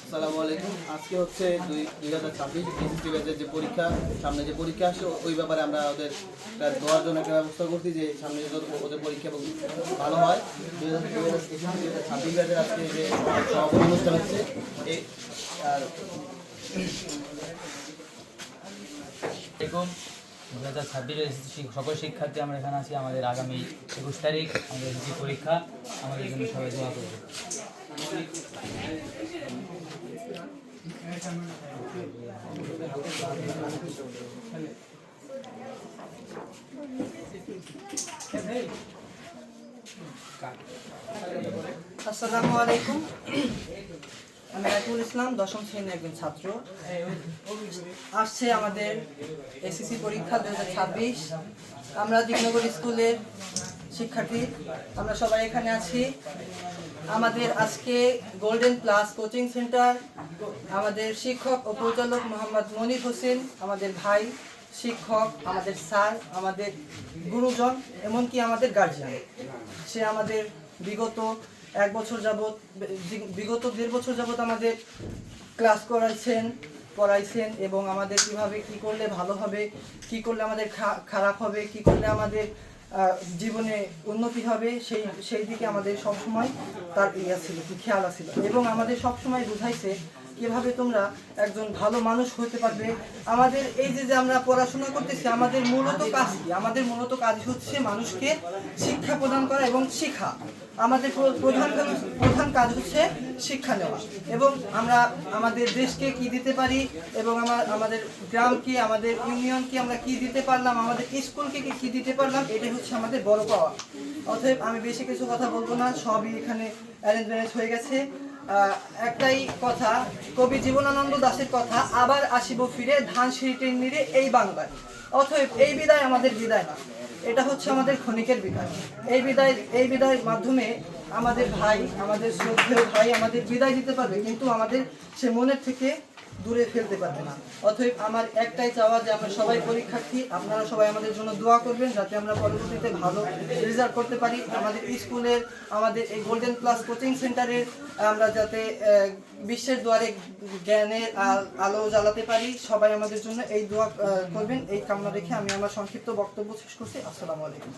আসসালামু আলাইকুম। আজকে হচ্ছে 2026 এসএসসি ব্যাচের যে পরীক্ষা, সামনে যে পরীক্ষা আসছে ওই ব্যাপারে আমরা ওদের দেওয়ার জন্য একটা ব্যবস্থা করছি যে সামনে ওদের পরীক্ষা ভালো হয়। 2026 ব্যাচের আজকে যে সমাপনী অনুষ্ঠান হচ্ছে আর 2026 সকল শিক্ষার্থী আমরা এখানে আছি। আমাদের আগামী 21 তারিখ আমাদের এসএসসি পরীক্ষা, আমাদের জন্য সবাই দোয়া করবে। আসসালামু আলাইকুম। আমি রাকিবুল ইসলাম, দশম শ্রেণীর একজন ছাত্র। আসছে আমাদের এসএসসি পরীক্ষা 2026। আমরা দিগনগর স্কুলের শিক্ষার্থী, আমরা সবাই এখানে আছি। আমাদের আজকে গোল্ডেন প্লাস কোচিং সেন্টার, আমাদের শিক্ষক ও পরিচালক মোহাম্মদ মনির হোসেন, আমাদের ভাই শিক্ষক, আমাদের স্যার, আমাদের গুরুজন, এমনকি আমাদের গার্জিয়ান, সে আমাদের বিগত 1 বছর যাবৎ, বিগত 1.5 বছর যাবৎ আমাদের ক্লাস পড়াইছেন এবং আমাদের কীভাবে কী করলে ভালো হবে, কী করলে আমাদের খারাপ হবে, কী করলে আমাদের জীবনে উন্নতি হবে, সেই দিকে আমাদের সবসময় তার ছিল, খেয়াল ছিল এবং আমাদের সবসময় বুঝাইছে কিভাবে তোমরা একজন ভালো মানুষ হতে পারবে। আমাদের এই যে আমরা পড়াশোনা করতেছি, আমাদের মূলত কাজ কি? আমাদের মূলত কাজ হচ্ছে মানুষকে শিক্ষা প্রদান করা এবং শেখা। আমাদের প্রধান কাজ হচ্ছে শিক্ষা নেওয়া এবং আমরা আমাদের দেশকে কি দিতে পারি এবং আমাদের গ্রামকে, আমাদের ইউনিয়নকে আমরা কি দিতে পারলাম, আমাদের স্কুলকে কি দিতে পারলাম, এটাই হচ্ছে আমাদের বড় পাওয়া। অতএব আমি বেশি কিছু কথা বলবো না, সবই এখানে অ্যারেঞ্জ ম্যারেঞ্জ হয়ে গেছে। একটাই কথা, কবি জীবনানন্দ দাশের কথা, আবার আসিব ফিরে ধান সিঁড়িতে নিরে এই বাংলায়। অতএব এই বিদায় আমাদের বিদায় না, এটা হচ্ছে আমাদের ক্ষণিকের বিদায়। এই বিদায়ের মাধ্যমে আমাদের ভাই, আমাদের শ্রদ্ধেয় ভাই আমাদের বিদায় দিতে পারবে, কিন্তু আমাদের সে মনের থেকে দূরে ফেলতে পারবে না। অতএব আমার একটাই চাওয়া যে আমরা সবাই পরীক্ষার্থী, আপনারা সবাই আমাদের জন্য দোয়া করবেন যাতে আমরা পরবর্তীতে ভালো রেজাল্ট করতে পারি। আমাদের স্কুলের, আমাদের এই গোল্ডেন প্লাস কোচিং সেন্টারের আমরা যাতে বিশ্বের দুয়ারে জ্ঞানের আলো জ্বালাতে পারি। সবাই আমাদের জন্য এই দোয়া করবেন, এই কামনা রেখে আমি আমার সংক্ষিপ্ত বক্তব্য শেষ করছি। আসসালামু আলাইকুম।